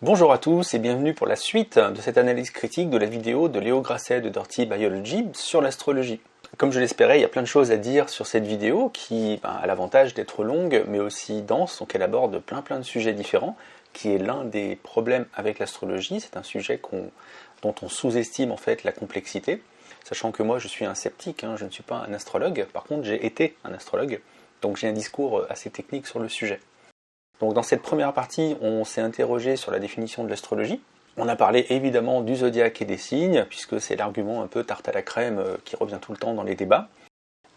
Bonjour à tous et bienvenue pour la suite de cette analyse critique de la vidéo de Léo Grasset de Dirty Biology sur l'astrologie. Comme je l'espérais, il y a plein de choses à dire sur cette vidéo qui a l'avantage d'être longue mais aussi dense, donc elle aborde plein de sujets différents, qui est l'un des problèmes avec l'astrologie. C'est un sujet dont on sous-estime en fait la complexité, sachant que moi je suis un sceptique, je ne suis pas un astrologue, par contre j'ai été un astrologue, donc j'ai un discours assez technique sur le sujet. Donc dans cette première partie, on s'est interrogé sur la définition de l'astrologie. On a parlé évidemment du zodiaque et des signes, puisque c'est l'argument un peu tarte à la crème qui revient tout le temps dans les débats,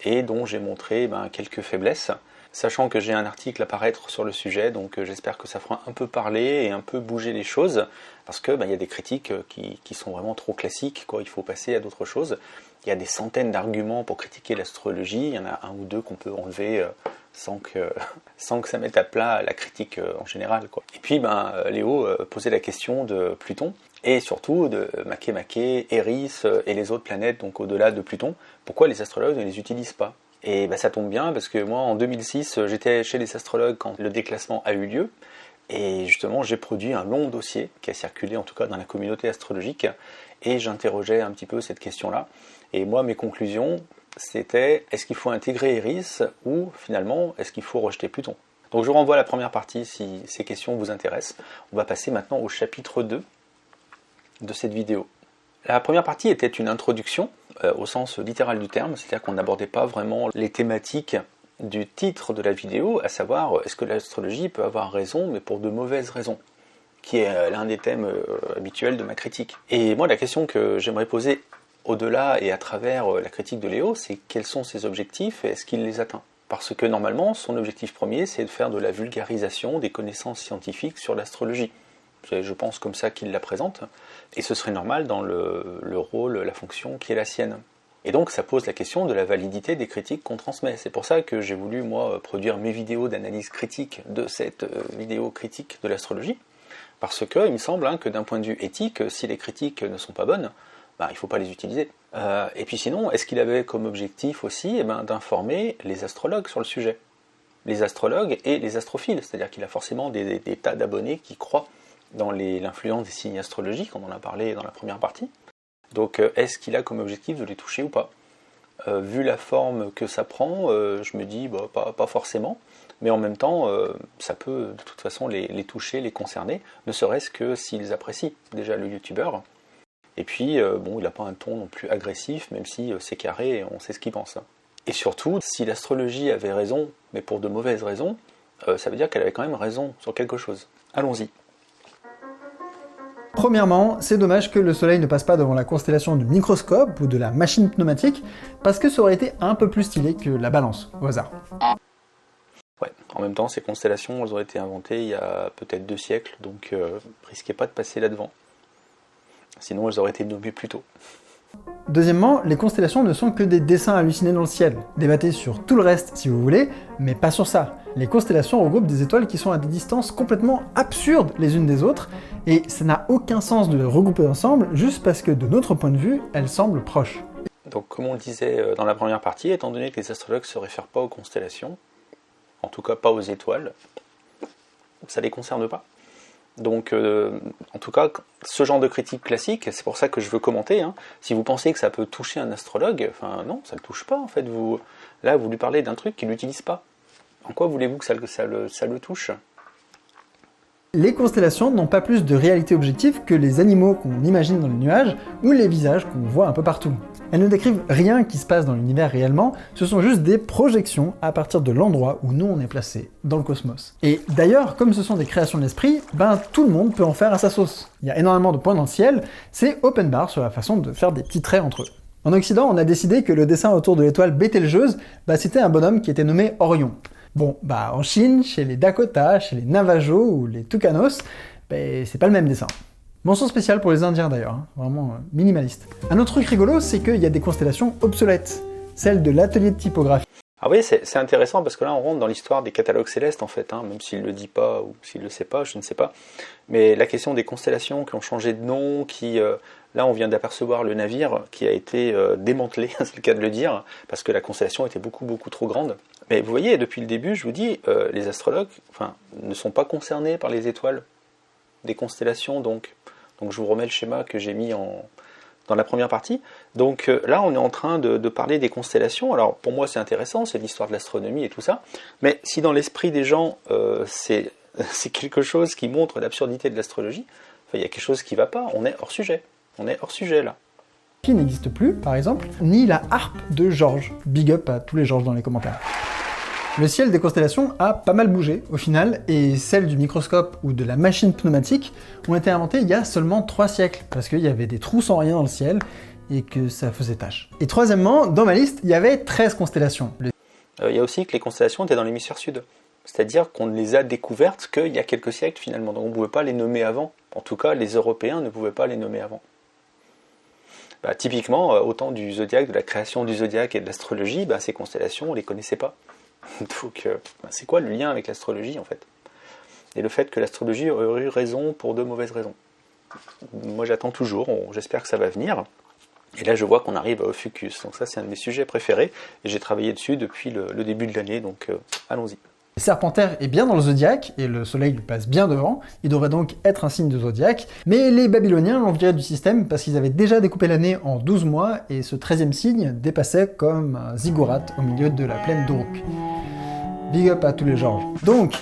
et dont j'ai montré quelques faiblesses, sachant que j'ai un article à paraître sur le sujet, donc j'espère que ça fera un peu parler et un peu bouger les choses, parce que y a des critiques qui sont vraiment trop classiques, il faut passer à d'autres choses. Il y a des centaines d'arguments pour critiquer l'astrologie, il y en a un ou deux qu'on peut enlever sans que ça mette à plat la critique en général. Et puis Léo posait la question de Pluton, et surtout de Makemake, Eris et les autres planètes, donc au-delà de Pluton. Pourquoi les astrologues ne les utilisent pas? Et ça tombe bien, parce que moi en 2006, j'étais chez les astrologues quand le déclassement a eu lieu, et justement j'ai produit un long dossier qui a circulé en tout cas dans la communauté astrologique, et j'interrogeais un petit peu cette question-là. Et moi, mes conclusions, c'était est-ce qu'il faut intégrer Eris ou finalement est-ce qu'il faut rejeter Pluton? Donc je vous renvoie à la première partie si ces questions vous intéressent. On va passer maintenant au chapitre 2 de cette vidéo. La première partie était une introduction au sens littéral du terme, c'est-à-dire qu'on n'abordait pas vraiment les thématiques du titre de la vidéo, à savoir est-ce que l'astrologie peut avoir raison mais pour de mauvaises raisons, qui est l'un des thèmes habituels de ma critique. Et moi la question que j'aimerais poser au-delà et à travers la critique de Léo, c'est quels sont ses objectifs et est-ce qu'il les atteint? Parce que normalement, son objectif premier, c'est de faire de la vulgarisation des connaissances scientifiques sur l'astrologie. Je pense comme ça qu'il la présente, et ce serait normal dans le rôle, la fonction qui est la sienne. Et donc ça pose la question de la validité des critiques qu'on transmet. C'est pour ça que j'ai voulu, moi, produire mes vidéos d'analyse critique de cette vidéo critique de l'astrologie, parce que il me semble que d'un point de vue éthique, si les critiques ne sont pas bonnes, il ne faut pas les utiliser. Et puis sinon, est-ce qu'il avait comme objectif aussi d'informer les astrologues sur le sujet? Les astrologues et les astrophiles, c'est-à-dire qu'il a forcément des tas d'abonnés qui croient dans l'influence des signes astrologiques, on en a parlé dans la première partie. Donc est-ce qu'il a comme objectif de les toucher ou pas? Vu la forme que ça prend, je me dis pas forcément, mais en même temps, ça peut de toute façon les toucher, les concerner, ne serait-ce que s'ils apprécient déjà le youtubeur. Et puis, il n'a pas un ton non plus agressif, même si c'est carré et on sait ce qu'il pense. Et surtout, si l'astrologie avait raison, mais pour de mauvaises raisons, ça veut dire qu'elle avait quand même raison sur quelque chose. Allons-y. Premièrement, c'est dommage que le soleil ne passe pas devant la constellation du microscope ou de la machine pneumatique, parce que ça aurait été un peu plus stylé que la balance, au hasard. Ouais, en même temps, ces constellations, elles ont été inventées il y a peut-être 2 siècles, donc risquez pas de passer là-devant. Sinon, elles auraient été nommées plus tôt. Deuxièmement, les constellations ne sont que des dessins hallucinés dans le ciel. Débattez sur tout le reste si vous voulez, mais pas sur ça. Les constellations regroupent des étoiles qui sont à des distances complètement absurdes les unes des autres, et ça n'a aucun sens de les regrouper ensemble juste parce que de notre point de vue, elles semblent proches. Donc comme on le disait dans la première partie, étant donné que les astrologues ne se réfèrent pas aux constellations, en tout cas pas aux étoiles, ça ne les concerne pas. Donc, en tout cas, ce genre de critique classique, c'est pour ça que je veux commenter. Si vous pensez que ça peut toucher un astrologue, non, ça ne le touche pas en fait. Là, vous lui parlez d'un truc qu'il n'utilise pas. En quoi voulez-vous que ça le touche? Les constellations n'ont pas plus de réalité objective que les animaux qu'on imagine dans les nuages ou les visages qu'on voit un peu partout. Elles ne décrivent rien qui se passe dans l'univers réellement, ce sont juste des projections à partir de l'endroit où nous on est placé dans le cosmos. Et d'ailleurs, comme ce sont des créations de l'esprit, tout le monde peut en faire à sa sauce. Il y a énormément de points dans le ciel, c'est open bar sur la façon de faire des petits traits entre eux. En Occident, on a décidé que le dessin autour de l'étoile Bételgeuse, c'était un bonhomme qui était nommé Orion. Bon, en Chine, chez les Dakota, chez les Navajo ou les Tucanos, c'est pas le même dessin. Mention spéciale pour les Indiens d'ailleurs, vraiment minimaliste. Un autre truc rigolo, c'est qu'il y a des constellations obsolètes, celle de l'atelier de typographie. Ah oui, c'est intéressant parce que là on rentre dans l'histoire des catalogues célestes en fait, même s'il ne le dit pas ou s'il ne le sait pas, je ne sais pas. Mais la question des constellations qui ont changé de nom, là on vient d'apercevoir le navire qui a été démantelé, c'est le cas de le dire, parce que la constellation était beaucoup trop grande. Mais vous voyez, depuis le début, je vous dis, les astrologues ne sont pas concernés par les étoiles. des constellations, donc je vous remets le schéma que j'ai mis dans la première partie. Donc là, on est en train de parler des constellations. Alors pour moi, c'est intéressant, c'est l'histoire de l'astronomie et tout ça. Mais si dans l'esprit des gens, c'est quelque chose qui montre l'absurdité de l'astrologie, il y a quelque chose qui ne va pas. On est hors sujet. On est hors sujet là. Qui n'existe plus, par exemple, ni la harpe de Georges. Big up à tous les Georges dans les commentaires. Le ciel des constellations a pas mal bougé au final, et celles du microscope ou de la machine pneumatique ont été inventées il y a seulement 3 siècles, parce qu'il y avait des trous sans rien dans le ciel, et que ça faisait tâche. Et troisièmement, dans ma liste, il y avait 13 constellations. Il y a aussi que les constellations étaient dans l'hémisphère sud. C'est-à-dire qu'on ne les a découvertes qu'il y a quelques siècles finalement, donc on ne pouvait pas les nommer avant. En tout cas, les Européens ne pouvaient pas les nommer avant. Typiquement, au temps du zodiaque, de la création du zodiaque et de l'astrologie, ces constellations, on ne les connaissait pas. Donc, c'est quoi le lien avec l'astrologie en fait? Et le fait que l'astrologie aurait eu raison pour de mauvaises raisons. Moi j'attends toujours, j'espère que ça va venir. Et là je vois qu'on arrive à Ophiuchus, donc ça c'est un de mes sujets préférés, et j'ai travaillé dessus depuis le début de l'année, donc allons-y. Serpentaire est bien dans le zodiaque, et le soleil lui passe bien devant, il devrait donc être un signe de zodiaque, mais les Babyloniens l'ont viré du système parce qu'ils avaient déjà découpé l'année en 12 mois, et ce 13e signe dépassait comme un ziggourate au milieu de la plaine d'Uruk. Big up à tous les Georges.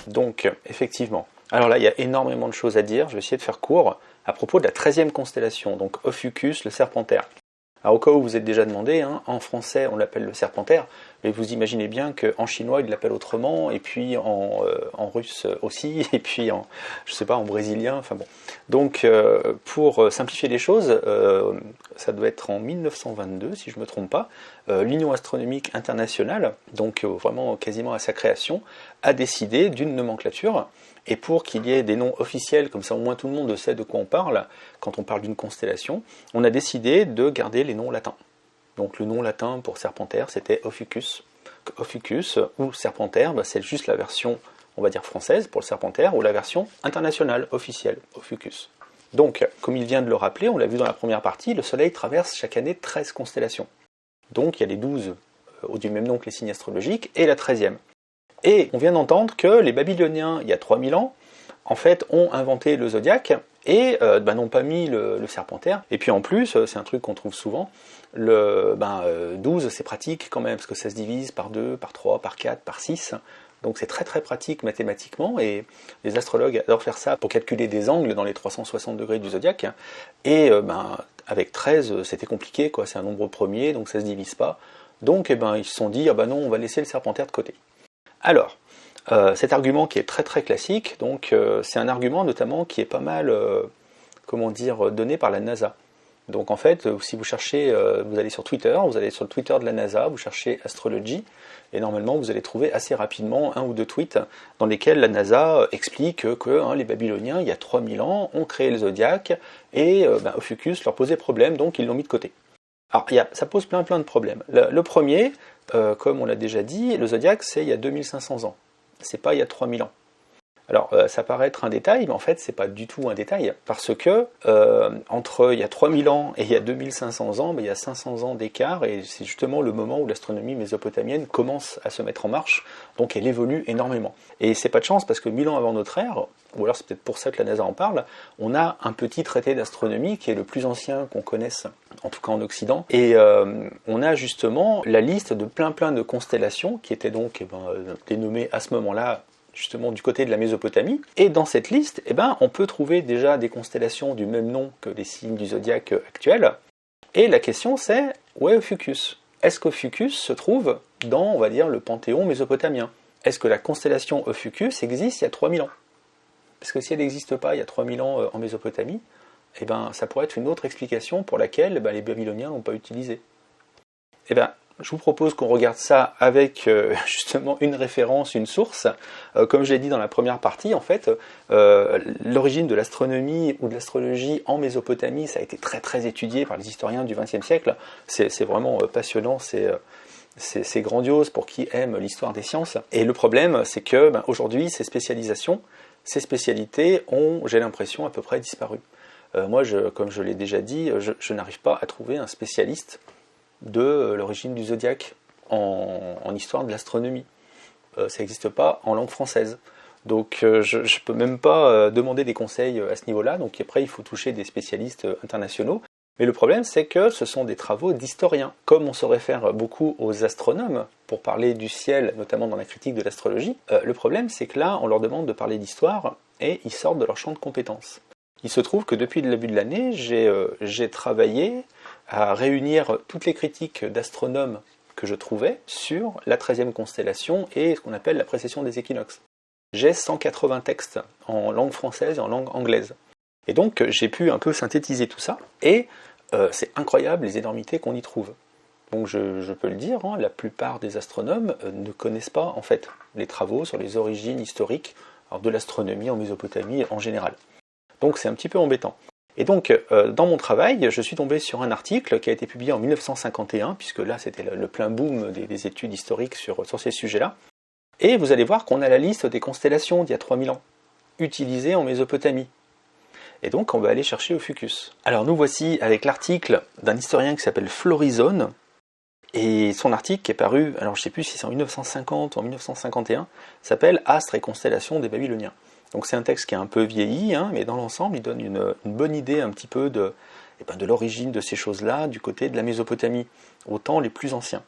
Donc, effectivement. Alors là, il y a énormément de choses à dire, je vais essayer de faire court, à propos de la 13e constellation, donc Ophiuchus, le Serpentaire. Alors au cas où vous êtes déjà demandé, en français on l'appelle le Serpentaire, mais vous imaginez bien qu'en chinois ils l'appellent autrement, et puis en russe aussi, et puis en brésilien, enfin bon. Donc pour simplifier les choses, ça doit être en 1922 si je ne me trompe pas, l'Union astronomique internationale, donc vraiment quasiment à sa création, a décidé d'une nomenclature. Et pour qu'il y ait des noms officiels, comme ça au moins tout le monde sait de quoi on parle, quand on parle d'une constellation, on a décidé de garder les noms latins. Donc le nom latin pour Serpentaire, c'était Ophiuchus. Ophiuchus ou Serpentaire, c'est juste la version, on va dire française pour le Serpentaire, ou la version internationale, officielle, Ophiuchus. Donc, comme il vient de le rappeler, on l'a vu dans la première partie, le Soleil traverse chaque année 13 constellations. Donc il y a les 12 du même nom que les signes astrologiques, et la 13e. Et on vient d'entendre que les Babyloniens, il y a 3000 ans, en fait, ont inventé le zodiaque et n'ont pas mis le Serpentaire. Et puis en plus, c'est un truc qu'on trouve souvent, 12 c'est pratique quand même, parce que ça se divise par 2, par 3, par 4, par 6. Donc c'est très très pratique mathématiquement, et les astrologues adorent faire ça pour calculer des angles dans les 360 degrés du zodiaque. Et avec 13, c'était compliqué, quoi. C'est un nombre premier, donc ça se divise pas. Donc ils se sont dit, non, on va laisser le Serpentaire de côté. Alors, cet argument qui est très très classique, donc c'est un argument notamment qui est pas mal, donné par la NASA. Donc en fait, si vous cherchez, vous allez sur Twitter, vous allez sur le Twitter de la NASA, vous cherchez Astrology, et normalement vous allez trouver assez rapidement 1 ou 2 tweets dans lesquels la NASA explique que les Babyloniens, il y a 3000 ans, ont créé le zodiaque, et Ophiuchus leur posait problème, donc ils l'ont mis de côté. Alors ça pose plein de problèmes. Le premier, comme on l'a déjà dit, le zodiaque c'est il y a 2500 ans, c'est pas il y a 3000 ans. Alors ça paraît être un détail, mais en fait c'est pas du tout un détail, parce que entre il y a 3000 ans et il y a 2500 ans, il y a 500 ans d'écart, et c'est justement le moment où l'astronomie mésopotamienne commence à se mettre en marche, donc elle évolue énormément. Et c'est pas de chance, parce que 1000 ans avant notre ère, ou alors c'est peut-être pour ça que la NASA en parle, on a un petit traité d'astronomie qui est le plus ancien qu'on connaisse, en tout cas en Occident, et on a justement la liste de plein de constellations qui étaient donc dénommées à ce moment-là justement du côté de la Mésopotamie, et dans cette liste, on peut trouver déjà des constellations du même nom que les signes du zodiaque actuels, et la question c'est, où est Ophiuchus? Est-ce qu'Ophiuchus se trouve dans, on va dire, le panthéon mésopotamien? Est-ce que la constellation Ophiuchus existe il y a 3000 ans? Parce que si elle n'existe pas il y a 3000 ans en Mésopotamie, ça pourrait être une autre explication pour laquelle les Babyloniens n'ont pas utilisé. Je vous propose qu'on regarde ça avec justement une référence, une source. Comme je l'ai dit dans la première partie, en fait, l'origine de l'astronomie ou de l'astrologie en Mésopotamie, ça a été très très étudié par les historiens du XXe siècle. C'est vraiment passionnant, c'est grandiose pour qui aime l'histoire des sciences. Et le problème, c'est que aujourd'hui, ces spécialités ont, j'ai l'impression, à peu près disparu. Moi, comme je l'ai déjà dit, je n'arrive pas à trouver un spécialiste de l'origine du zodiaque en histoire de l'astronomie. Ça n'existe pas en langue française. Donc je ne peux même pas demander des conseils à ce niveau-là, donc après il faut toucher des spécialistes internationaux. Mais le problème, c'est que ce sont des travaux d'historiens. Comme on se réfère beaucoup aux astronomes pour parler du ciel, notamment dans la critique de l'astrologie, le problème, c'est que là, on leur demande de parler d'histoire et ils sortent de leur champ de compétences. Il se trouve que depuis le début de l'année, j'ai travaillé à réunir toutes les critiques d'astronomes que je trouvais sur la 13e constellation et ce qu'on appelle la précession des équinoxes. J'ai 180 textes en langue française et en langue anglaise. Et donc j'ai pu un peu synthétiser tout ça, et c'est incroyable les énormités qu'on y trouve. Donc je peux le dire, hein, la plupart des astronomes ne connaissent pas en fait les travaux sur les origines historiques de l'astronomie en Mésopotamie en général. Donc c'est un petit peu embêtant. Et donc dans mon travail, je suis tombé sur un article qui a été publié en 1951, puisque là c'était le plein boom des études historiques sur ces sujets-là, et vous allez voir qu'on a la liste des constellations d'il y a 3000 ans, utilisées en Mésopotamie. Et donc on va aller chercher Ophiuchus. Alors nous voici avec l'article d'un historien qui s'appelle Florizone, et son article qui est paru, alors je ne sais plus si c'est en 1950 ou en 1951, s'appelle Astres et constellations des Babyloniens. Donc c'est un texte qui est un peu vieilli, hein, mais dans l'ensemble il donne une bonne idée un petit peu de l'origine de ces choses-là du côté de la Mésopotamie, aux temps les plus anciens.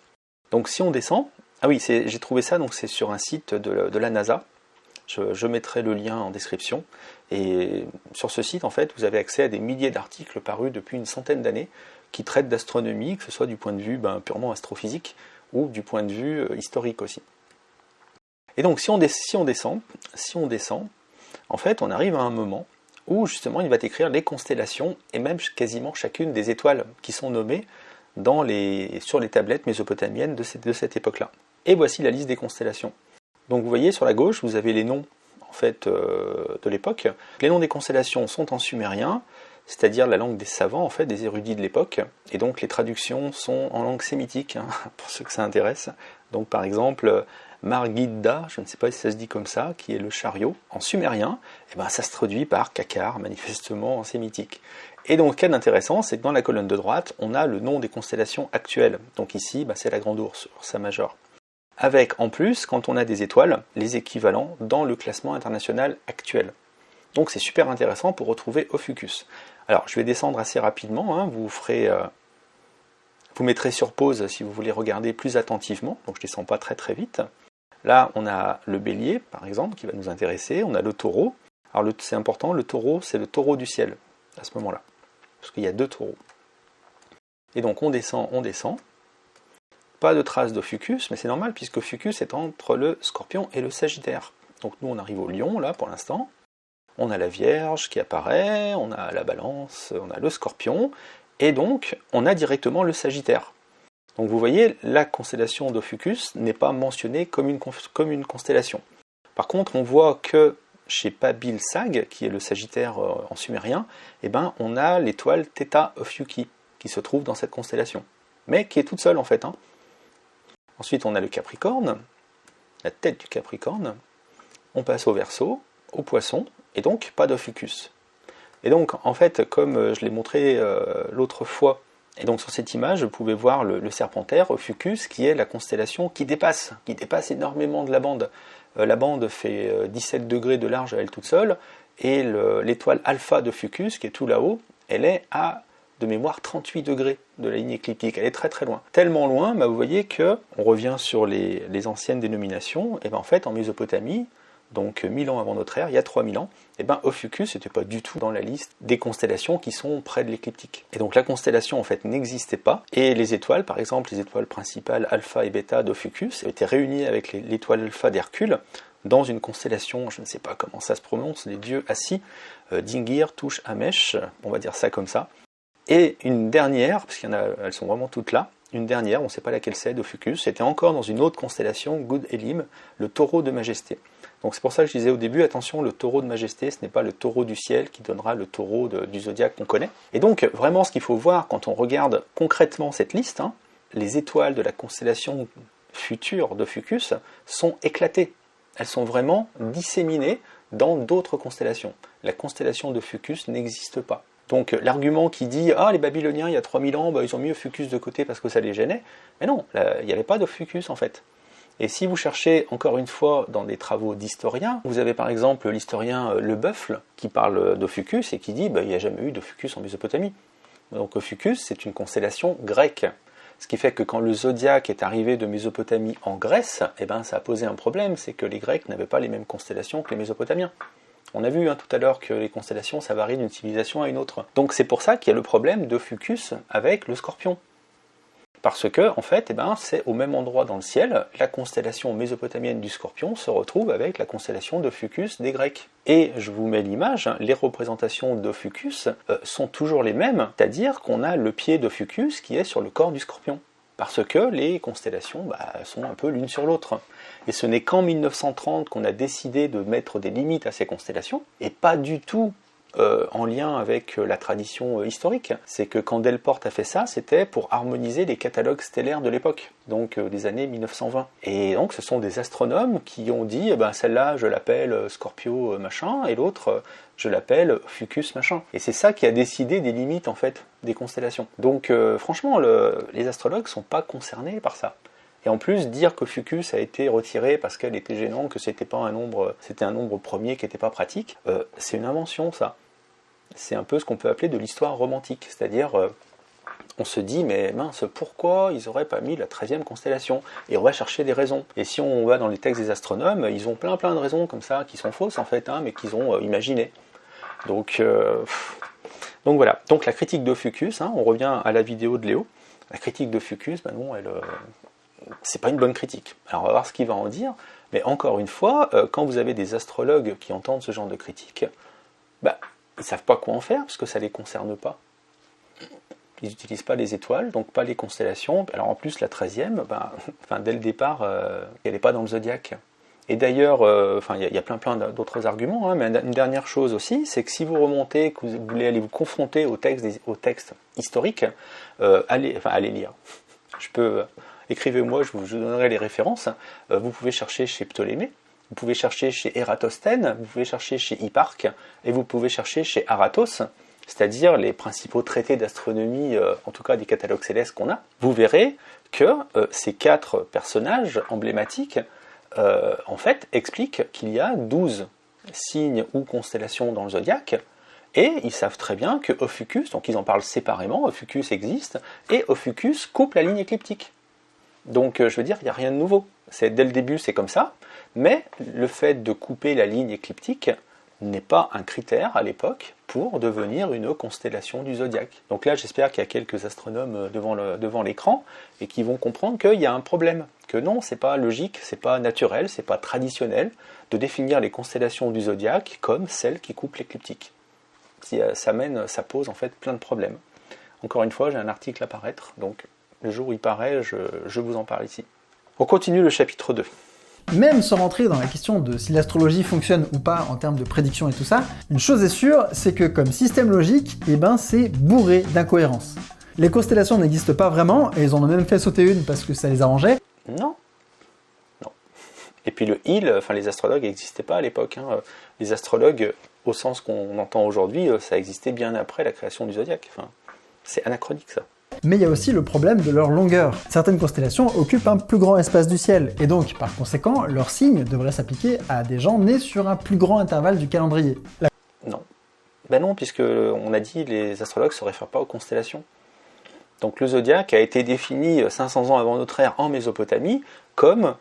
Donc si on descend, ah oui, j'ai trouvé ça, donc c'est sur un site de la NASA. Je mettrai le lien en description. Et sur ce site, en fait, vous avez accès à des milliers d'articles parus depuis une centaine d'années qui traitent d'astronomie, que ce soit du point de vue purement astrophysique ou du point de vue historique aussi. Et donc, si on descend, en fait, on arrive à un moment où justement il va décrire les constellations et même quasiment chacune des étoiles qui sont nommées sur les tablettes mésopotamiennes de cette époque-là. Et voici la liste des constellations. Donc vous voyez sur la gauche, vous avez les noms en fait de l'époque. Les noms des constellations sont en sumérien, c'est-à-dire la langue des savants, en fait, des érudits de l'époque. Et donc les traductions sont en langue sémitique, hein, pour ceux que ça intéresse. Donc par exemple, Margidda, je ne sais pas si ça se dit comme ça, qui est le chariot, en sumérien, et ça se traduit par Kakar, manifestement en sémitique. Et donc, ce qu'il y a d'intéressant, c'est que dans la colonne de droite, on a le nom des constellations actuelles. Donc ici, c'est la Grande Ourse, Ursa Major. Avec, en plus, quand on a des étoiles, les équivalents dans le classement international actuel. Donc c'est super intéressant pour retrouver Ophiuchus. Alors, je vais descendre assez rapidement, hein, vous mettrez sur pause si vous voulez regarder plus attentivement, donc je descends pas très très vite. Là, on a le bélier, par exemple, qui va nous intéresser, on a le taureau. Alors c'est important, le taureau, c'est le taureau du ciel, à ce moment-là, parce qu'il y a deux taureaux. Et donc on descend. Pas de traces d'Ophiuchus, mais c'est normal puisque Ophiuchus est entre le Scorpion et le Sagittaire. Donc nous on arrive au Lion là pour l'instant. On a la Vierge qui apparaît, on a la Balance, on a le Scorpion, et donc on a directement le Sagittaire. Donc vous voyez, la constellation d'Ophiuchus n'est pas mentionnée comme une constellation. Par contre, on voit que chez Pabil Sag, qui est le Sagittaire en sumérien, on a l'étoile Theta Ophiuchi qui se trouve dans cette constellation, mais qui est toute seule en fait. Ensuite, on a le Capricorne, la tête du Capricorne. On passe au Verseau, au Poisson, et donc pas d'Ophiuchus. Et donc, en fait, comme je l'ai montré l'autre fois, et donc sur cette image, vous pouvez voir le Serpentaire, Ophiuchus, qui est la constellation qui dépasse énormément de la bande. La bande fait 17 degrés de large à elle toute seule, et l'étoile alpha d'Ophiuchus, qui est tout là-haut, elle est à de mémoire 38 degrés de la ligne écliptique, elle est très très loin. Tellement loin, vous voyez que, on revient sur les anciennes dénominations, et en fait en Mésopotamie, donc 1000 ans avant notre ère, il y a 3000 ans, Ophiuchus n'était pas du tout dans la liste des constellations qui sont près de l'écliptique. Et donc la constellation en fait n'existait pas, et les étoiles, par exemple les étoiles principales alpha et bêta d'Ophiuchus, étaient réunies avec l'étoile alpha d'Hercule, dans une constellation, je ne sais pas comment ça se prononce, les dieux assis, Dingir, Tush, Hamesh, on va dire ça comme ça. Et une dernière, parce qu'il y en a, elles sont vraiment toutes là, une dernière, on ne sait pas laquelle c'est, d'Ophiuchus, c'était encore dans une autre constellation, Gud Elim, le taureau de majesté. Donc c'est pour ça que je disais au début, attention, le taureau de majesté, ce n'est pas le taureau du ciel qui donnera le taureau du zodiaque qu'on connaît. Et donc vraiment ce qu'il faut voir quand on regarde concrètement cette liste, les étoiles de la constellation future d'Ophiuchus sont éclatées. Elles sont vraiment disséminées dans d'autres constellations. La constellation d'Ophiuchus n'existe pas. Donc l'argument qui dit « Ah, les Babyloniens, il y a 3000 ans, ils ont mis Ophiuchus de côté parce que ça les gênait », mais non, il n'y avait pas d'Ophiuchus en fait. Et si vous cherchez encore une fois dans des travaux d'historiens, vous avez par exemple l'historien Le Buffle qui parle d'Ophiuchus et qui dit il n'y a jamais eu d'Ophiuchus en Mésopotamie. Donc Ophiuchus c'est une constellation grecque. Ce qui fait que quand le zodiaque est arrivé de Mésopotamie en Grèce, ça a posé un problème, c'est que les Grecs n'avaient pas les mêmes constellations que les Mésopotamiens. On a vu tout à l'heure que les constellations ça varie d'une civilisation à une autre. Donc c'est pour ça qu'il y a le problème d'Ophiuchus avec le Scorpion. Parce que, en fait, c'est au même endroit dans le ciel, la constellation mésopotamienne du Scorpion se retrouve avec la constellation d'Ophiuchus des Grecs. Et je vous mets l'image, les représentations d'Ophiuchus sont toujours les mêmes, c'est-à-dire qu'on a le pied d'Ophiuchus qui est sur le corps du Scorpion. Parce que les constellations sont un peu l'une sur l'autre. Et ce n'est qu'en 1930 qu'on a décidé de mettre des limites à ces constellations, et pas du tout en lien avec la tradition historique. C'est que quand Delporte a fait ça, c'était pour harmoniser les catalogues stellaires de l'époque, donc des années 1920. Et donc ce sont des astronomes qui ont dit, celle-là je l'appelle Scorpio machin, et l'autre je l'appelle Fucus machin. Et c'est ça qui a décidé des limites en fait des constellations. Donc franchement, les astrologues sont pas concernés par ça. Et en plus, dire que Fucus a été retiré parce qu'elle était gênante, que c'était un nombre premier qui n'était pas pratique, c'est une invention ça. C'est un peu ce qu'on peut appeler de l'histoire romantique, c'est-à-dire on se dit mais mince, pourquoi ils n'auraient pas mis la 13e constellation? Et on va chercher des raisons. Et si on va dans les textes des astronomes, ils ont plein de raisons comme ça qui sont fausses en fait, mais qu'ils ont imaginées. Donc voilà. Donc la critique de Fucus, on revient à la vidéo de Léo. La critique de Fucus, c'est pas une bonne critique. Alors on va voir ce qu'il va en dire. Mais encore une fois, quand vous avez des astrologues qui entendent ce genre de critique, ils ne savent pas quoi en faire, parce que ça ne les concerne pas. Ils n'utilisent pas les étoiles, donc pas les constellations. Alors en plus, la 13e, dès le départ, elle n'est pas dans le zodiaque. Et d'ailleurs, il y a plein d'autres arguments, mais une dernière chose aussi, c'est que si vous remontez, que vous voulez aller vous confronter au texte historique, allez lire. Écrivez-moi, je vous donnerai les références. Vous pouvez chercher chez Ptolémée, vous pouvez chercher chez Ératosthène, vous pouvez chercher chez Hipparque, et vous pouvez chercher chez Aratos, c'est-à-dire les principaux traités d'astronomie, en tout cas des catalogues célestes qu'on a. Vous verrez que ces 4 personnages emblématiques, en fait, expliquent qu'il y a 12 signes ou constellations dans le zodiaque, et ils savent très bien que Ophiuchus, donc ils en parlent séparément, Ophiuchus existe, et Ophiuchus coupe la ligne écliptique. Donc je veux dire, il n'y a rien de nouveau. Dès le début, c'est comme ça, mais le fait de couper la ligne écliptique n'est pas un critère à l'époque pour devenir une constellation du zodiaque. Donc là, j'espère qu'il y a quelques astronomes devant l'écran et qui vont comprendre qu'il y a un problème, que non, c'est pas logique, c'est pas naturel, c'est pas traditionnel de définir les constellations du zodiaque comme celles qui coupent l'écliptique. Ça pose en fait plein de problèmes. Encore une fois, j'ai un article à paraître, donc le jour où il paraît, je vous en parle ici. On continue le chapitre 2. Même sans rentrer dans la question de si l'astrologie fonctionne ou pas en termes de prédiction et tout ça, une chose est sûre, c'est que comme système logique, c'est bourré d'incohérences. Les constellations n'existent pas vraiment, et ils en ont même fait sauter une parce que ça les arrangeait. Non. Et puis les astrologues n'existaient pas à l'époque. Les astrologues, au sens qu'on entend aujourd'hui, ça existait bien après la création du zodiaque. C'est anachronique ça. Mais il y a aussi le problème de leur longueur. Certaines constellations occupent un plus grand espace du ciel, et donc, par conséquent, leurs signes devraient s'appliquer à des gens nés sur un plus grand intervalle du calendrier. Non. Non, puisque on a dit les astrologues ne se réfèrent pas aux constellations. Donc le zodiaque a été défini 500 ans avant notre ère en Mésopotamie comme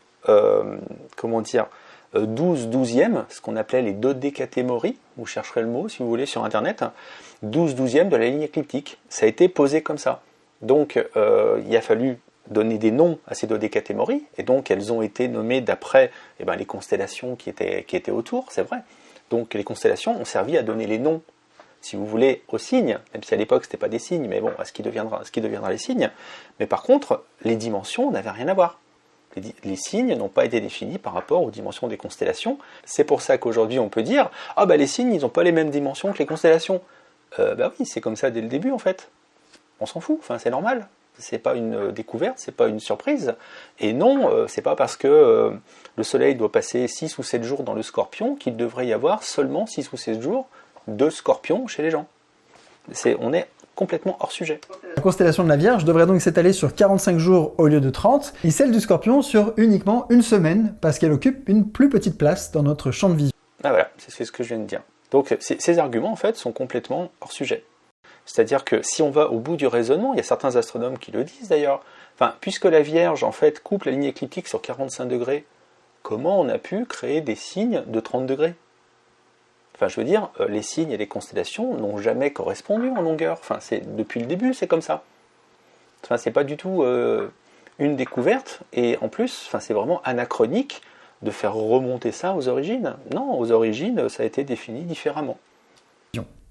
12 douzièmes, ce qu'on appelait les dodécatémories, vous chercherez le mot si vous voulez sur internet, 12 douzièmes de la ligne écliptique. Ça a été posé comme ça. Donc il a fallu donner des noms à ces dodécatémories, et donc elles ont été nommées d'après les constellations qui étaient autour, c'est vrai. Donc les constellations ont servi à donner les noms, si vous voulez, aux signes, même si à l'époque c'était pas des signes, mais bon, à ce qui deviendra les signes. Mais par contre, les dimensions n'avaient rien à voir. Les signes n'ont pas été définis par rapport aux dimensions des constellations. C'est pour ça qu'aujourd'hui on peut dire « les signes, ils n'ont pas les mêmes dimensions que les constellations ». Oui, c'est comme ça dès le début en fait. On s'en fout, c'est normal. C'est pas une découverte, c'est pas une surprise. Et non, c'est pas parce que le soleil doit passer 6 ou 7 jours dans le Scorpion qu'il devrait y avoir seulement 6 ou 7 jours de Scorpion chez les gens. On est complètement hors sujet. La constellation de la Vierge devrait donc s'étaler sur 45 jours au lieu de 30, et celle du Scorpion sur uniquement une semaine, parce qu'elle occupe une plus petite place dans notre champ de vision. Ah voilà, c'est ce que je viens de dire. Donc ces arguments en fait sont complètement hors sujet. C'est-à-dire que si on va au bout du raisonnement, il y a certains astronomes qui le disent d'ailleurs, enfin, puisque la Vierge en fait coupe la ligne écliptique sur 45 degrés, comment on a pu créer des signes de 30 degrés? Enfin, je veux dire, les signes et les constellations n'ont jamais correspondu en longueur. Enfin, depuis le début, c'est comme ça. Enfin, c'est pas du tout une découverte, et en plus, enfin, c'est vraiment anachronique de faire remonter ça aux origines. Non, aux origines, ça a été défini différemment.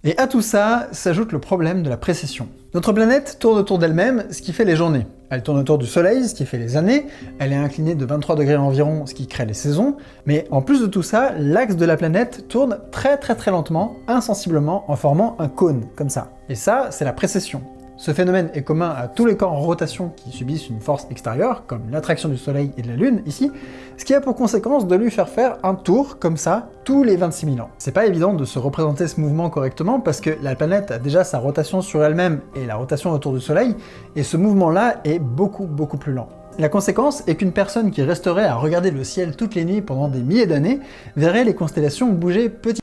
Et à tout ça, s'ajoute le problème de la précession. Notre planète tourne autour d'elle-même, ce qui fait les journées. Elle tourne autour du Soleil, ce qui fait les années. Elle est inclinée de 23 degrés environ, ce qui crée les saisons. Mais en plus de tout ça, l'axe de la planète tourne très lentement, insensiblement, en formant un cône, comme ça. Et ça, c'est la précession. Ce phénomène est commun à tous les corps en rotation qui subissent une force extérieure, comme l'attraction du Soleil et de la Lune, ici, ce qui a pour conséquence de lui faire un tour, comme ça, tous les 26 000 ans. C'est pas évident de se représenter ce mouvement correctement, parce que la planète a déjà sa rotation sur elle-même et la rotation autour du Soleil, et ce mouvement-là est beaucoup plus lent. La conséquence est qu'une personne qui resterait à regarder le ciel toutes les nuits pendant des milliers d'années verrait les constellations bouger petit.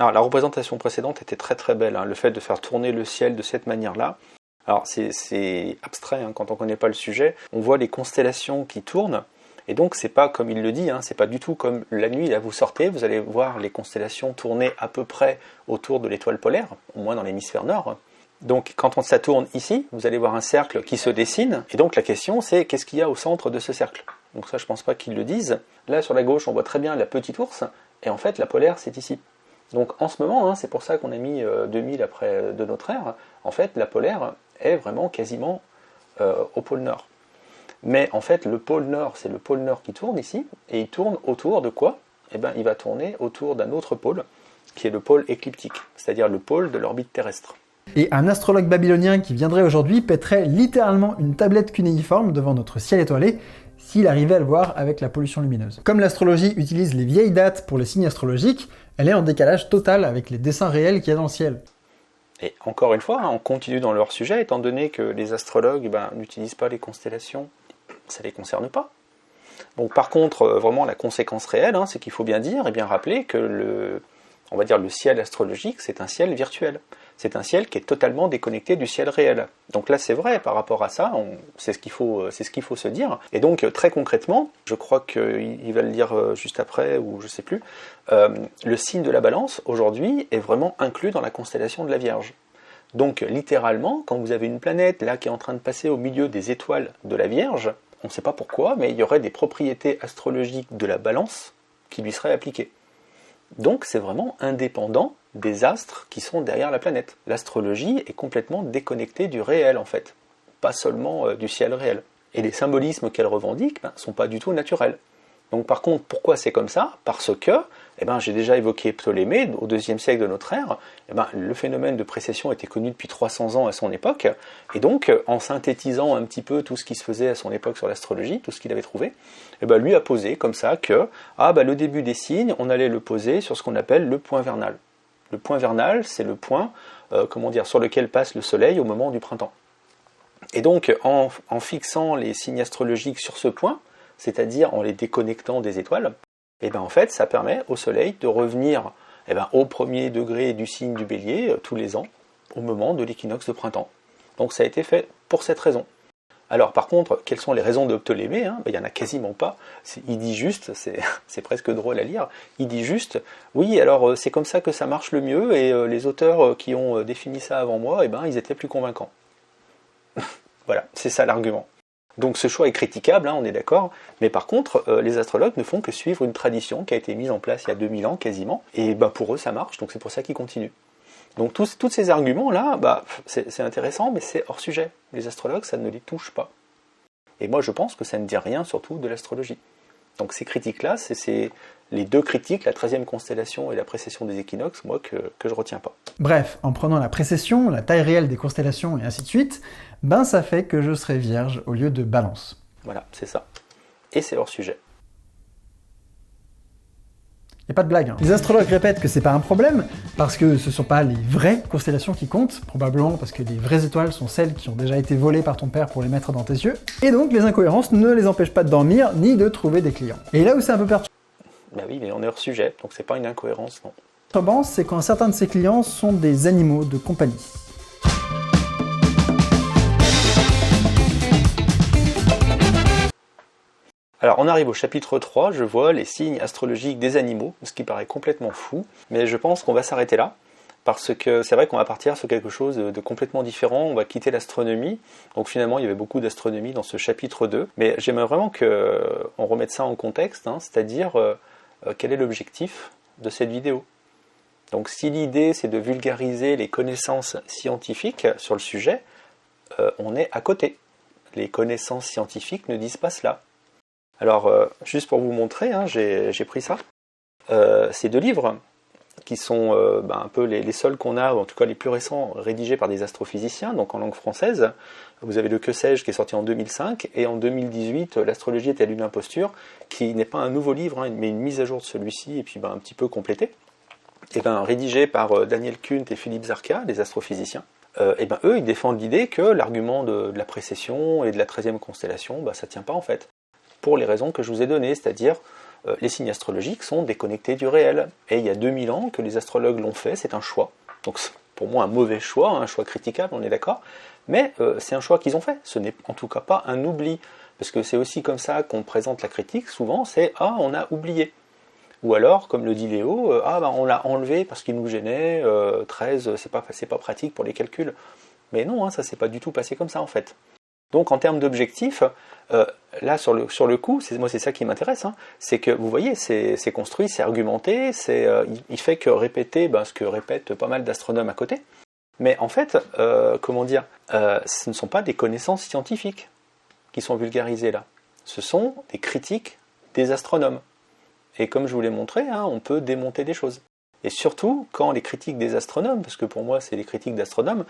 Alors la représentation précédente était très belle, hein, le fait de faire tourner le ciel de cette manière-là. Alors c'est abstrait hein, quand on ne connaît pas le sujet. On voit les constellations qui tournent, et donc c'est pas comme il le dit, hein, c'est pas du tout comme la nuit, là vous sortez, vous allez voir les constellations tourner à peu près autour de l'étoile polaire, au moins dans l'hémisphère nord. Donc quand ça tourne ici, vous allez voir un cercle qui se dessine, et donc la question c'est qu'est-ce qu'il y a au centre de ce cercle? Donc ça je pense pas qu'ils le disent. Là sur la gauche on voit très bien la petite ours, et en fait la polaire c'est ici. Donc en ce moment, hein, c'est pour ça qu'on a mis 2000 après de notre ère, en fait la polaire est vraiment quasiment au pôle nord. Mais en fait le pôle nord, c'est le pôle nord qui tourne ici, et il tourne autour de quoi? Eh bien il va tourner autour d'un autre pôle, qui est le pôle écliptique, c'est-à-dire le pôle de l'orbite terrestre. Et un astrologue babylonien qui viendrait aujourd'hui pèterait littéralement une tablette cunéiforme devant notre ciel étoilé, s'il arrivait à le voir avec la pollution lumineuse. Comme l'astrologie utilise les vieilles dates pour les signes astrologiques, elle est en décalage total avec les dessins réels qu'il y a dans le ciel. Et encore une fois, hein, on continue dans leur sujet, étant donné que les astrologues n'utilisent pas les constellations, ça ne les concerne pas. Donc par contre, vraiment la conséquence réelle, hein, c'est qu'il faut bien dire et bien rappeler que le ciel astrologique, c'est un ciel virtuel. C'est un ciel qui est totalement déconnecté du ciel réel. Donc là, c'est vrai, par rapport à ça, c'est ce qu'il faut se dire. Et donc, très concrètement, je crois qu'il va le dire juste après, ou je sais plus, le signe de la balance, aujourd'hui, est vraiment inclus dans la constellation de la Vierge. Donc, littéralement, quand vous avez une planète là qui est en train de passer au milieu des étoiles de la Vierge, on ne sait pas pourquoi, mais il y aurait des propriétés astrologiques de la balance qui lui seraient appliquées. Donc c'est vraiment indépendant des astres qui sont derrière la planète. L'astrologie est complètement déconnectée du réel en fait, pas seulement du ciel réel. Et les symbolismes qu'elle revendique ne sont pas du tout naturels. Donc par contre, pourquoi c'est comme ça? Parce que, j'ai déjà évoqué Ptolémée, au IIe siècle de notre ère, le phénomène de précession était connu depuis 300 ans à son époque, et donc en synthétisant un petit peu tout ce qui se faisait à son époque sur l'astrologie, tout ce qu'il avait trouvé, lui a posé comme ça que le début des signes, on allait le poser sur ce qu'on appelle le point vernal. Le point vernal, c'est le point sur lequel passe le soleil au moment du printemps. Et donc en fixant les signes astrologiques sur ce point, c'est-à-dire en les déconnectant des étoiles, en fait, ça permet au Soleil de revenir au premier degré du signe du Bélier tous les ans, au moment de l'équinoxe de printemps. Donc ça a été fait pour cette raison. Alors par contre, quelles sont les raisons de Ptolémée? Il n'y en a quasiment pas. Il dit juste, c'est presque drôle à lire, il dit juste, oui, alors c'est comme ça que ça marche le mieux, et les auteurs qui ont défini ça avant moi, ils étaient plus convaincants. Voilà, c'est ça l'argument. Donc ce choix est critiquable, on est d'accord, mais par contre, les astrologues ne font que suivre une tradition qui a été mise en place il y a 2000 ans quasiment, et pour eux ça marche, donc c'est pour ça qu'ils continuent. Donc tous ces arguments-là, c'est intéressant, mais c'est hors sujet. Les astrologues, ça ne les touche pas. Et moi je pense que ça ne dit rien surtout de l'astrologie. Donc ces critiques-là, c'est les deux critiques, la 13e constellation et la précession des équinoxes, moi, que je retiens pas. Bref, en prenant la précession, la taille réelle des constellations et ainsi de suite, ça fait que je serai Vierge au lieu de Balance. Voilà, c'est ça. Et c'est hors sujet. Y a pas de blague, hein. Les astrologues répètent que c'est pas un problème, parce que ce sont pas les vraies constellations qui comptent, probablement parce que les vraies étoiles sont celles qui ont déjà été volées par ton père pour les mettre dans tes yeux, et donc les incohérences ne les empêchent pas de dormir, ni de trouver des clients. Et là où c'est un peu Bah oui, mais on est hors sujet, donc c'est pas une incohérence, non. perturbant, c'est quand certains de ses clients sont des animaux de compagnie. Alors on arrive au chapitre 3, je vois les signes astrologiques des animaux, ce qui paraît complètement fou, mais je pense qu'on va s'arrêter là, parce que c'est vrai qu'on va partir sur quelque chose de complètement différent, on va quitter l'astronomie, donc finalement il y avait beaucoup d'astronomie dans ce chapitre 2, mais j'aimerais vraiment qu'on remette ça en contexte, hein, c'est-à-dire quel est l'objectif de cette vidéo. Donc si l'idée c'est de vulgariser les connaissances scientifiques sur le sujet, on est à côté. Les connaissances scientifiques ne disent pas cela. Alors, juste pour vous montrer, hein, j'ai pris ça. Ces 2 livres, qui sont un peu les seuls qu'on a, ou en tout cas les plus récents, rédigés par des astrophysiciens, donc en langue française. Vous avez le Que sais-je qui est sorti en 2005, et en 2018, L'astrologie est-elle une imposture, qui n'est pas un nouveau livre, hein, mais une mise à jour de celui-ci, et puis un petit peu complété, et rédigé par Daniel Kuhn et Philippe Zarka, des astrophysiciens. Eux, ils défendent l'idée que l'argument de la précession et de la 13e constellation, ça tient pas en fait. Pour les raisons que je vous ai données, c'est-à-dire les signes astrologiques sont déconnectés du réel. Et il y a 2000 ans que les astrologues l'ont fait, c'est un choix. Donc c'est pour moi un mauvais choix, un choix critiquable, on est d'accord, mais c'est un choix qu'ils ont fait. Ce n'est en tout cas pas un oubli, parce que c'est aussi comme ça qu'on présente la critique, souvent c'est « Ah, on a oublié ». Ou alors, comme le dit Léo, on l'a enlevé parce qu'il nous gênait, 13, c'est pas pratique pour les calculs. Mais non, hein, ça s'est pas du tout passé comme ça en fait. Donc en termes d'objectifs, là sur le coup, moi c'est ça qui m'intéresse, hein, c'est que vous voyez, c'est construit, c'est argumenté, il fait que répéter ce que répètent pas mal d'astronomes à côté. Mais en fait, ce ne sont pas des connaissances scientifiques qui sont vulgarisées là. Ce sont des critiques des astronomes. Et comme je vous l'ai montré, hein, on peut démonter des choses. Et surtout, quand les critiques des astronomes, parce que pour moi c'est les critiques d'astronomes,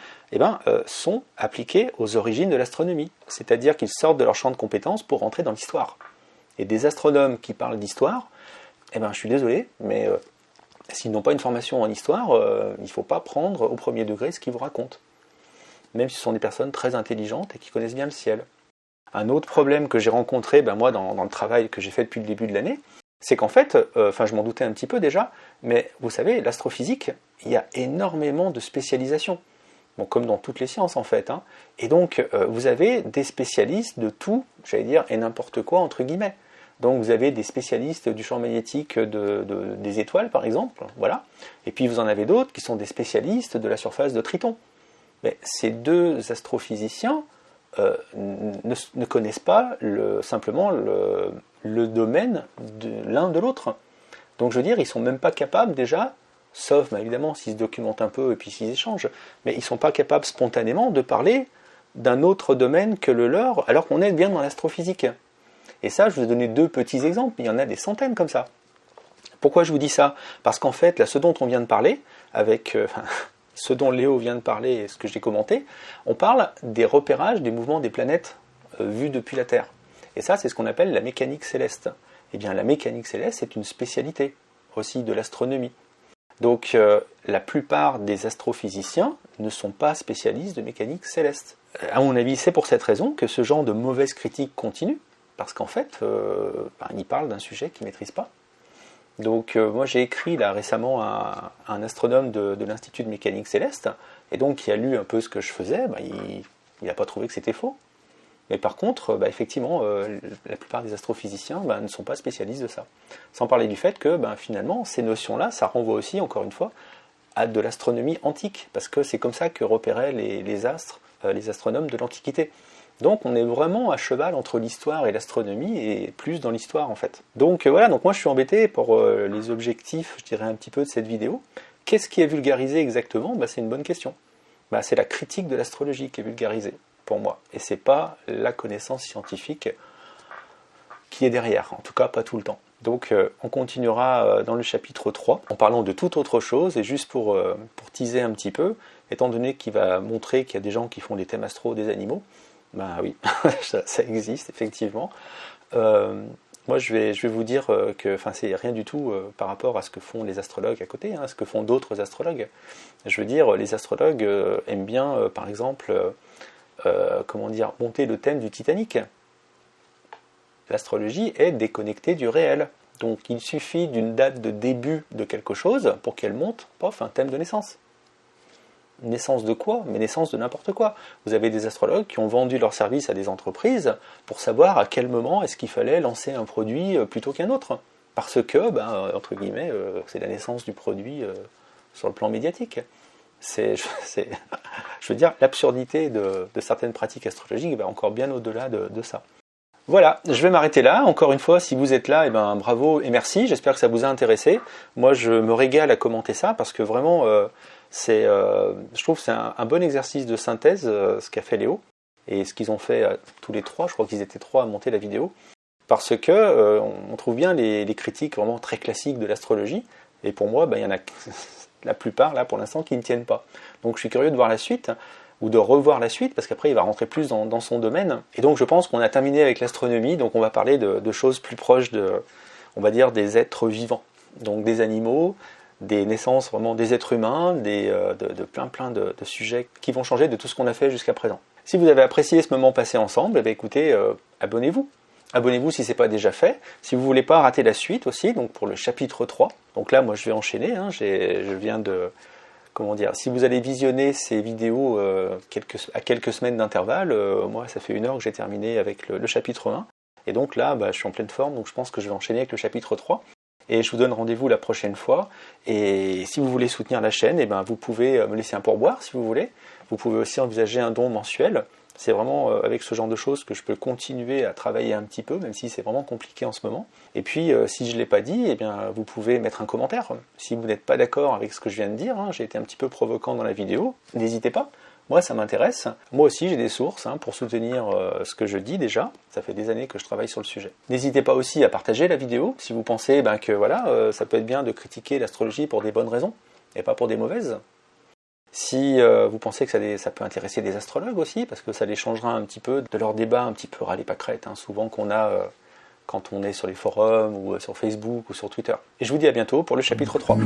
sont appliquées aux origines de l'astronomie. C'est-à-dire qu'ils sortent de leur champ de compétences pour rentrer dans l'histoire. Et des astronomes qui parlent d'histoire, je suis désolé, mais s'ils n'ont pas une formation en histoire, il ne faut pas prendre au premier degré ce qu'ils vous racontent. Même si ce sont des personnes très intelligentes et qui connaissent bien le ciel. Un autre problème que j'ai rencontré, moi, dans le travail que j'ai fait depuis le début de l'année, c'est qu'en fait, je m'en doutais un petit peu déjà, mais vous savez, l'astrophysique, il y a énormément de spécialisation, bon, comme dans toutes les sciences en fait, hein. Et donc vous avez des spécialistes de tout, j'allais dire, et n'importe quoi entre guillemets. Donc vous avez des spécialistes du champ magnétique des étoiles par exemple, voilà, et puis vous en avez d'autres qui sont des spécialistes de la surface de Triton. Mais ces 2 astrophysiciens ne connaissent pas simplement le domaine de l'un de l'autre. Donc je veux dire, ils sont même pas capables déjà, sauf évidemment s'ils se documentent un peu et puis s'ils échangent, mais ils sont pas capables spontanément de parler d'un autre domaine que le leur, alors qu'on est bien dans l'astrophysique. Et ça, je vous ai donné 2 petits exemples, mais il y en a des centaines comme ça. Pourquoi je vous dis ça? Parce qu'en fait, là, ce dont on vient de parler, avec ce dont Léo vient de parler et ce que j'ai commenté, on parle des repérages des mouvements des planètes vus depuis la Terre. Et ça, c'est ce qu'on appelle la mécanique céleste. Eh bien, la mécanique céleste est une spécialité aussi de l'astronomie. Donc, la plupart des astrophysiciens ne sont pas spécialistes de mécanique céleste. À mon avis, c'est pour cette raison que ce genre de mauvaise critique continue, parce qu'en fait, ils parlent d'un sujet qu'ils ne maîtrisent pas. Donc moi j'ai écrit là récemment à un astronome de l'Institut de mécanique céleste, et donc qui a lu un peu ce que je faisais, il n'a pas trouvé que c'était faux. Mais par contre, effectivement, la plupart des astrophysiciens ne sont pas spécialistes de ça. Sans parler du fait que finalement, ces notions-là, ça renvoie aussi, encore une fois, à de l'astronomie antique, parce que c'est comme ça que repéraient les astres, les astronomes de l'Antiquité. Donc on est vraiment à cheval entre l'histoire et l'astronomie, et plus dans l'histoire en fait. Donc voilà, donc moi je suis embêté pour les objectifs, je dirais un petit peu de cette vidéo. Qu'est-ce qui est vulgarisé exactement? C'est une bonne question. C'est la critique de l'astrologie qui est vulgarisée, pour moi. Et c'est pas la connaissance scientifique qui est derrière, en tout cas pas tout le temps. Donc on continuera dans le chapitre 3, en parlant de toute autre chose, et juste pour teaser un petit peu, étant donné qu'il va montrer qu'il y a des gens qui font des thèmes astro des animaux, oui, ça existe effectivement. Moi, je vais vous dire que c'est rien du tout par rapport à ce que font les astrologues à côté, ce que font d'autres astrologues. Je veux dire, les astrologues aiment bien, par exemple, monter le thème du Titanic. L'astrologie est déconnectée du réel. Donc, il suffit d'une date de début de quelque chose pour qu'elle monte, un thème de naissance. Naissance de quoi? Mais naissance de n'importe quoi. Vous avez des astrologues qui ont vendu leurs services à des entreprises pour savoir à quel moment est-ce qu'il fallait lancer un produit plutôt qu'un autre. Parce que, entre guillemets, c'est la naissance du produit sur le plan médiatique. Je veux dire, l'absurdité de certaines pratiques astrologiques va encore bien au-delà de ça. Voilà, je vais m'arrêter là. Encore une fois, si vous êtes là, bravo et merci. J'espère que ça vous a intéressé. Moi, je me régale à commenter ça parce que vraiment, je trouve que c'est un bon exercice de synthèse, ce qu'a fait Léo. Et ce qu'ils ont fait tous les trois, je crois qu'ils étaient trois à monter la vidéo. Parce que on trouve bien les critiques vraiment très classiques de l'astrologie. Et pour moi, il y en a la plupart, là, pour l'instant, qui ne tiennent pas. Donc je suis curieux de voir la suite, ou de revoir la suite, parce qu'après il va rentrer plus dans son domaine. Et donc je pense qu'on a terminé avec l'astronomie, donc on va parler de choses plus proches on va dire, des êtres vivants. Donc des animaux, des naissances vraiment des êtres humains, de plein de sujets qui vont changer de tout ce qu'on a fait jusqu'à présent. Si vous avez apprécié ce moment passé ensemble, écoutez, abonnez-vous. Abonnez-vous si ce n'est pas déjà fait. Si vous ne voulez pas rater la suite aussi, donc pour le chapitre 3, donc là moi je vais enchaîner, je viens de... si vous allez visionner ces vidéos à quelques semaines d'intervalle, moi ça fait 1 heure que j'ai terminé avec le chapitre 1, et donc là je suis en pleine forme, donc je pense que je vais enchaîner avec le chapitre 3, et je vous donne rendez-vous la prochaine fois, et si vous voulez soutenir la chaîne, vous pouvez me laisser un pourboire si vous voulez, vous pouvez aussi envisager un don mensuel. C'est vraiment avec ce genre de choses que je peux continuer à travailler un petit peu, même si c'est vraiment compliqué en ce moment. Et puis, si je ne l'ai pas dit, vous pouvez mettre un commentaire. Si vous n'êtes pas d'accord avec ce que je viens de dire, j'ai été un petit peu provocant dans la vidéo, n'hésitez pas. Moi, ça m'intéresse. Moi aussi, j'ai des sources pour soutenir ce que je dis déjà. Ça fait des années que je travaille sur le sujet. N'hésitez pas aussi à partager la vidéo si vous pensez que ça peut être bien de critiquer l'astrologie pour des bonnes raisons et pas pour des mauvaises. Si vous pensez que ça peut intéresser des astrologues aussi, parce que ça les changera un petit peu de leur débat un petit peu râler pâquerette, souvent qu'on a quand on est sur les forums ou sur Facebook ou sur Twitter. Et je vous dis à bientôt pour le chapitre 3.